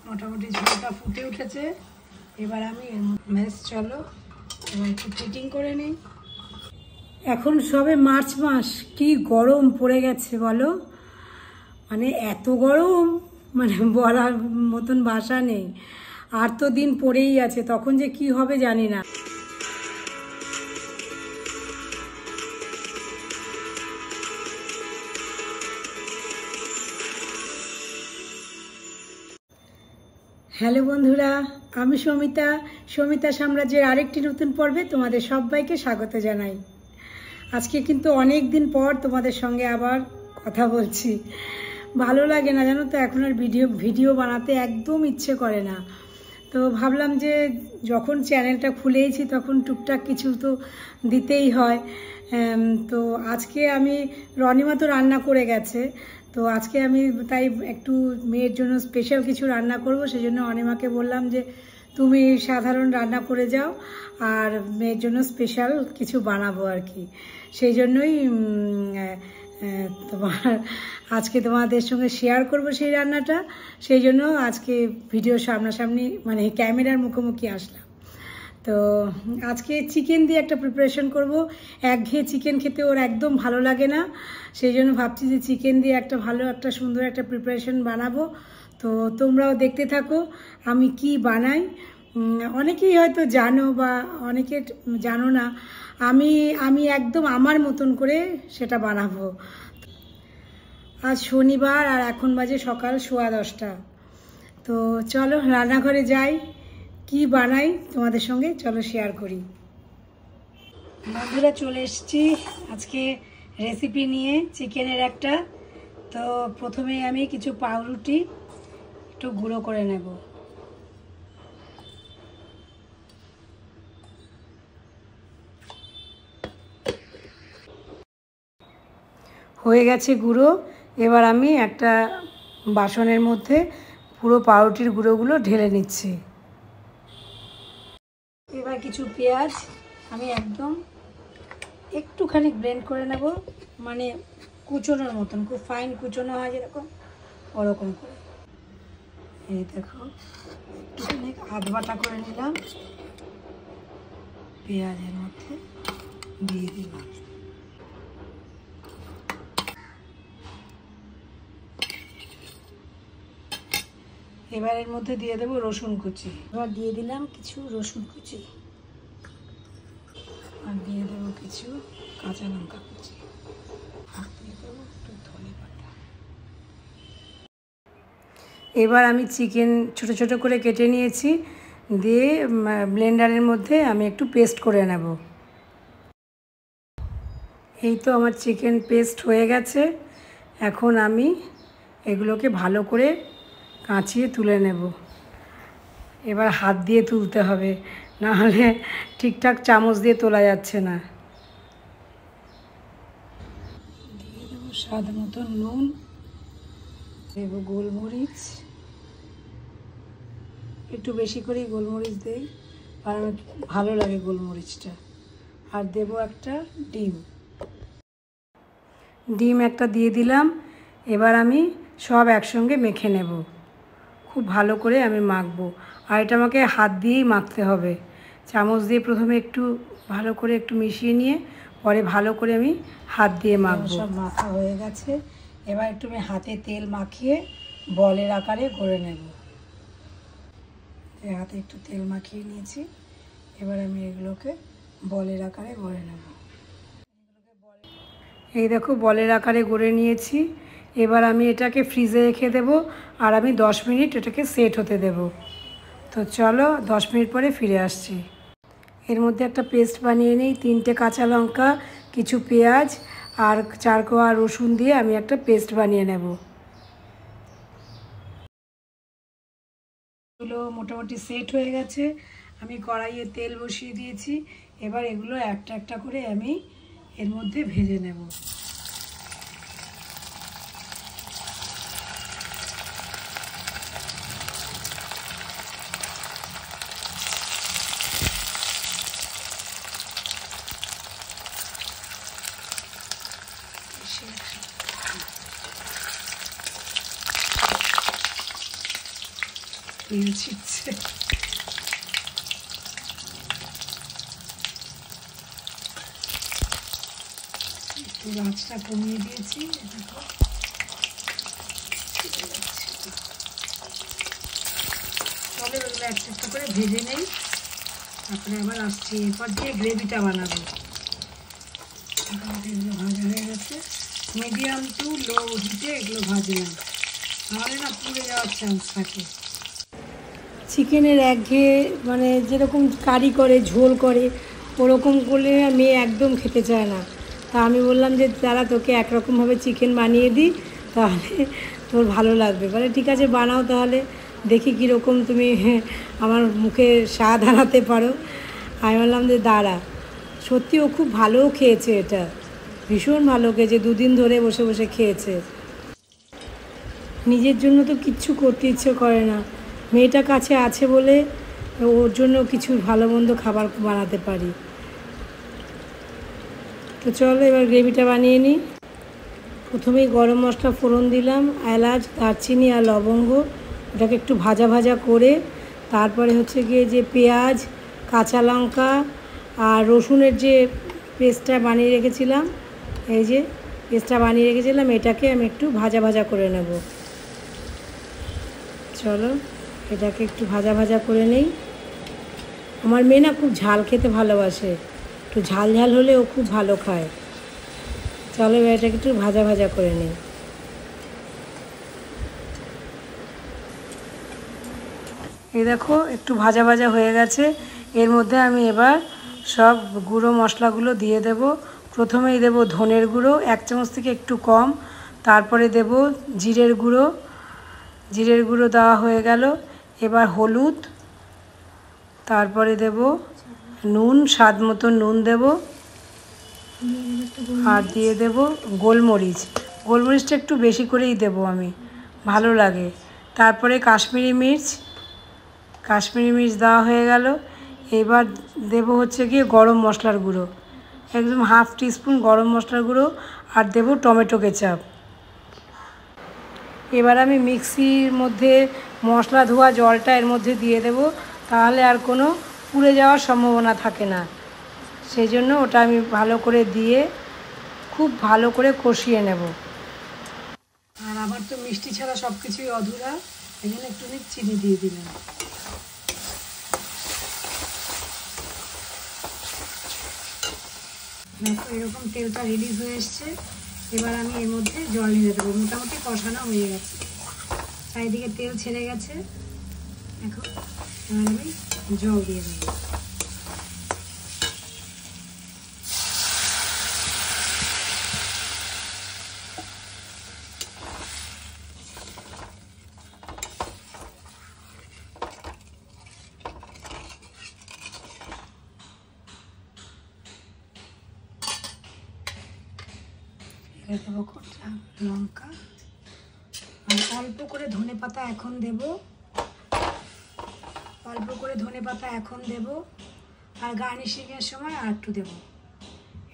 মোটামুটি ঝোলটা ফুটে উঠেছে। এবার আমি ম্যাশ চলো এবার একটু ফিটিং করে নিই। এখন সবে মার্চ মাস, কি গরম পড়ে গেছে বলো, মানে এত গরম মানে বলার মতন ভাষা নেই। আর তো দিন পড়েই আছে, তখন যে কি হবে জানি না। হ্যালো বন্ধুরা, আমি সমিতা সাম্রাজ্যের আরেকটি নতুন পর্বে তোমাদের সবাইকে স্বাগত জানাই। আজকে কিন্তু অনেক দিন পর তোমাদের সঙ্গে আবার কথা বলছি। ভালো লাগে না জানো তো, এখন আর ভিডিও বানাতে একদম ইচ্ছে করে না। তো ভাবলাম যে যখন চ্যানেলটা খুলেইছি তখন টুকটাক কিছু তো দিতেই হয়। তো আজকে আমি, রনিমা তো রান্না করে গেছে, তো আজকে আমি তাই একটু মেয়ের জন্য স্পেশাল কিছু রান্না করব। সেই জন্য অনিমাকে বললাম যে তুমি সাধারণ রান্না করে যাও, আর মেয়ের জন্য স্পেশাল কিছু বানাবো আর কি। সেই জন্যই আজকে তোমাদের সঙ্গে শেয়ার করব সেই রান্নাটা। সেই জন্য আজকে ভিডিও সামনাসামনি মানে ক্যামেরার মুখোমুখি আসলাম। তো আজকে চিকেন দিয়ে একটা প্রিপারেশন করব। একঘেয়ে চিকেন খেতে ওর একদম ভালো লাগে না, সেই জন্য ভাবছি যে চিকেন দিয়ে একটা সুন্দর একটা প্রিপারেশন বানাবো। তো তোমরাও দেখতে থাকো আমি কি বানাই। অনেকেই হয়তো জানো বা অনেকে জানো না, আমি একদম আমার মতন করে সেটা বানাবো। আজ শনিবার আর এখন বাজে সকাল 10:15। তো চলো রান্নাঘরে যাই, কি বানাই তোমাদের সঙ্গে চলো শেয়ার করি। বন্ধুরা চলে এসেছি আজকে রেসিপি নিয়ে চিকেনের একটা। তো প্রথমে আমি কিছু পাউরুটি একটু গুঁড়ো করে নেব। হয়ে গেছে গুঁড়ো। এবার আমি একটা বাসনের মধ্যে পুরো পাউরুটির গুঁড়োগুলো ঢেলে নিচ্ছি। এবার কিছু পেঁয়াজ আমি একদম একটুখানি ব্লেন্ড করে নেব, মানে কুচোনোর মতন, খুব ফাইন কুচোনো হয় যেরকম ওরকম করে। এই দেখো একটুখানি আধ বাটা করে নিলাম, পেঁয়াজের মধ্যে দিয়ে দিলাম। এবার এর মধ্যে দিয়ে দেবো রসুন কুচি। এবার দিয়ে দিলাম কিছু রসুন কুচি, আর দিয়ে দেবো কিছু কাঁচা লঙ্কা কুচি, আর দিয়ে দেবো একটু ধনে পাতা। এবার আমি চিকেন ছোট ছোট করে কেটে নিয়েছি, দিয়ে ব্লেন্ডারের মধ্যে আমি একটু পেস্ট করে নেব। এই তো আমার চিকেন পেস্ট হয়ে গেছে। এখন আমি এগুলোকে ভালো করে কাঁচিয়ে তুলে নেব। এবার হাত দিয়ে তুলতে হবে, নাহলে ঠিকঠাক চামচ দিয়ে তোলা যাচ্ছে না। দিয়ে দেবো স্বাদ মতো নুন, দেবো গোলমরিচ, একটু বেশি করেই গোলমরিচ দেই, আর আমার ভালো লাগে গোলমরিচটা। আর দেবো একটা ডিম একটা দিয়ে দিলাম। এবার আমি সব একসঙ্গে মেখে নেব, খুব ভালো করে আমি মাখবো। আর এটা আমাকে হাত দিয়েই মাখতে হবে, চামচ দিয়ে প্রথমে একটু ভালো করে একটু মিশিয়ে নিয়ে পরে ভালো করে আমি হাত দিয়ে মাখবো। সব মাখা হয়ে গেছে। এবার একটু আমি হাতে তেল মাখিয়ে বলের আকারে গড়ে নেব। হাতে একটু তেল মাখিয়ে নিয়েছি, এবার আমি এগুলোকে বলের আকারে গড়ে নেব। এই দেখো বলের আকারে গড়ে নিয়েছি। এবার আমি এটাকে ফ্রিজে রেখে দেবো, আর আমি 10 মিনিট এটাকে সেট হতে দেব। তো চলো 10 মিনিট পরে ফিরে আসছি। এর মধ্যে একটা পেস্ট বানিয়ে নিই। 3টে কাঁচা লঙ্কা, কিছু পেঁয়াজ আর 4 কোয়া রসুন দিয়ে আমি একটা পেস্ট বানিয়ে নেব। এগুলো মোটামুটি সেট হয়ে গেছে। আমি কড়াইয়ে তেল বসিয়ে দিয়েছি। এবার এগুলো একটা একটা করে আমি এর মধ্যে ভেজে নেব। তেল ছিটছে। একটু আঁচটা কমিয়ে দিয়েছি। চলে এগুলো একটা একটা করে ভেজে নেই, তারপরে আবার আসছি। এরপর দিয়ে গ্রেভিটা বানাবো। এগুলো ভাজা হয়ে গেছে, মিডিয়াম টু লো হিটে এগুলো ভাজলাম, নাহলে না পুড়ে যাওয়ার চান্স থাকে। চিকেনের একঘেয়ে মানে যেরকম কারি করে ঝোল করে ওরকম করলে মেয়ে একদম খেতে চায় না। তা আমি বললাম যে তারা তোকে একরকমভাবে চিকেন বানিয়ে দিই, তাহলে তোর ভালো লাগবে। বলে ঠিক আছে বানাও, তাহলে দেখি কীরকম তুমি আমার মুখে স্বাদ আনাতে পারো। আমি বললাম যে দাঁড়া। সত্যি ও খুব ভালোও খেয়েছে, এটা ভীষণ ভালো খেয়েছে, 2 দিন ধরে বসে বসে খেয়েছে। নিজের জন্য তো কিচ্ছু করতে ইচ্ছে করে না, মেয়েটা কাছে আছে বলে ওর জন্য কিছু ভালো মন্দ খাবার বানাতে পারি। তো চলো এবার গ্রেভিটা বানিয়ে নিই। প্রথমেই গরম মশলা ফোড়ন দিলাম, এলাচ, দারচিনি আর লবঙ্গ, ওটাকে একটু ভাজা ভাজা করে তারপরে হচ্ছে গিয়ে যে পেঁয়াজ, কাঁচা লঙ্কা আর রসুনের যে পেস্টটা বানিয়ে রেখেছিলাম, এই যে পেস্টটা বানিয়ে রেখেছিলাম, এটাকে আমি একটু ভাজা ভাজা করে নেব। চলো এটাকে একটু ভাজা ভাজা করে নেই। আমার মেয়ে না খুব ঝাল খেতে ভালোবাসে, একটু ঝাল ঝাল হলে ও খুব ভালো খায়। চলো এটাকে একটু ভাজা ভাজা করে নিই। এই দেখো একটু ভাজা ভাজা হয়ে গেছে। এর মধ্যে আমি এবার সব গুঁড়ো মশলাগুলো দিয়ে দেব। প্রথমেই দেব ধনের গুঁড়ো 1 চামচ থেকে একটু কম, তারপরে দেব জিরের গুঁড়ো। জিরের গুঁড়ো দেওয়া হয়ে গেল। এবার হলুদ, তারপরে দেব নুন, স্বাদ মতো নুন দেব, আর দিয়ে দেব গোলমরিচ। গোলমরিচটা একটু বেশি করেই দেব আমি, ভালো লাগে। তারপরে কাশ্মীরি মির্চ দেওয়া হয়ে গেল। এবার দেব হচ্ছে গিয়ে গরম মশলার গুঁড়ো, একদম 1/2 টিস্পুন গরম মশলার গুঁড়ো, আর দেব টমেটো কেচাপ। এবার আমি মিক্সির মধ্যে মশলা ধোয়া জলটা এর মধ্যে দিয়ে দেব, তাহলে আর কোনো পুড়ে যাওয়ার সম্ভাবনা থাকে না। সেই জন্য ওটা আমি ভালো করে দিয়ে খুব ভালো করে কষিয়ে নেব। আর আবার তো মিষ্টি ছাড়া সব কিছুই অধুরা, এখানে একটু চিনি দিয়ে দিলাম। দেখো এরকম তেলটা রিলিজ হয়ে এসছে। এবার আমি এর মধ্যে জল ঢেলে দেবো। মোটামুটি কষানো হয়ে গেছে, চারিদিকে তেল ছেড়ে গেছে। এখন এবার আমি জল দিয়ে দেবো। দেবো কটা লঙ্কা, আর অল্প করে ধনেপাতা এখন দেব, অল্প করে ধনেপাতা এখন দেব, আর গার্নিশিংয়ের সময় আর একটু দেব।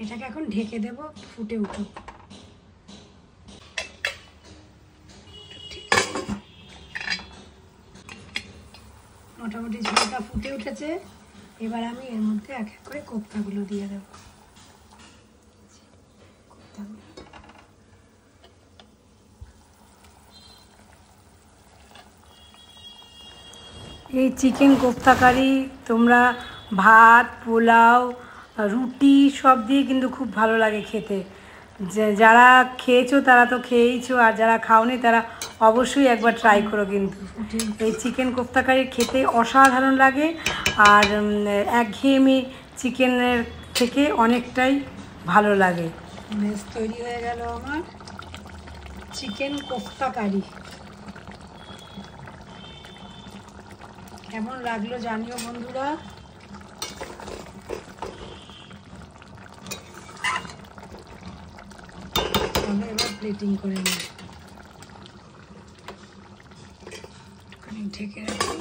এটাকে এখন ঢেকে দেব, ফুটে উঠুক। মোটামুটি ঝোলটা ফুটে উঠেছে। এবার আমি এর মধ্যে এক এক করে কোপ্তাগুলো দিয়ে দেব। এই চিকেন কোপ্তা কারি তোমরা ভাত, পোলাও, রুটি সব দিয়ে কিন্তু খুব ভালো লাগে খেতে। যারা খেয়েছো তারা তো খেয়েইছো, আর যারা খাওনি তারা অবশ্যই একবার ট্রাই করো। কিন্তু এই চিকেন কোপ্তা কারি খেতে অসাধারণ লাগে, আর একঘেয়েমি চিকেনের থেকে অনেকটাই ভালো লাগে। বেশ তৈরি হয়ে গেল আমার চিকেন কোপ্তা কারি। কেমন লাগলো জানিও বন্ধুরা। চলো এবার প্লেটিং করে নিই। ঢেকে রাখি।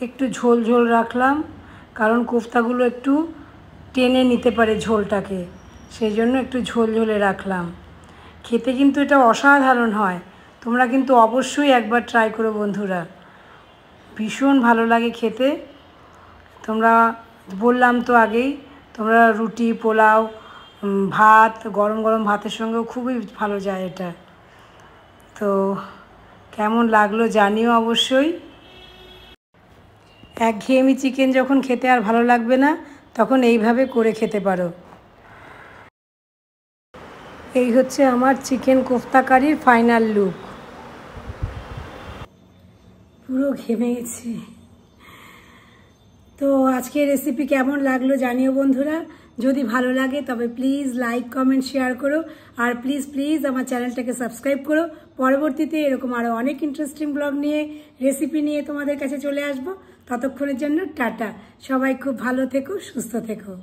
একটু ঝোল ঝোল রাখলাম, কারণ কোফতাগুলো একটু টেনে নিতে পারে ঝোলটাকে, সেই জন্য একটু ঝোল ঝোলে রাখলাম। খেতে কিন্তু এটা অসাধারণ হয়। তোমরা কিন্তু অবশ্যই একবার ট্রাই করো বন্ধুরা, ভীষণ ভালো লাগে খেতে। তোমরা বললাম তো আগেই, তোমরা রুটি, পোলাও, ভাত, গরম গরম ভাতের সঙ্গেও খুবই ভালো যায় এটা। তো কেমন লাগলো জানিও অবশ্যই। একঘেয়েমি চিকেন যখন খেতে আর ভালো লাগবে না, তখন এইভাবে করে খেতে পারো। এই হচ্ছে আমার চিকেন কোফতা কারির ফাইনাল লুক। পুরো ঘেমে গেছি। তো আজকের রেসিপি কেমন লাগলো জানিও বন্ধুরা। যদি ভালো লাগে তবে প্লিজ লাইক, কমেন্ট, শেয়ার করো। আর প্লিজ প্লিজ আমার চ্যানেলটাকে সাবস্ক্রাইব করো। পরবর্তীতে এরকম আরও অনেক ইন্টারেস্টিং ব্লগ নিয়ে, রেসিপি নিয়ে তোমাদের কাছে চলে আসবো। ততক্ষণের জন্য টাটা। সবাই খুব ভালো থেকো, সুস্থ থেকো।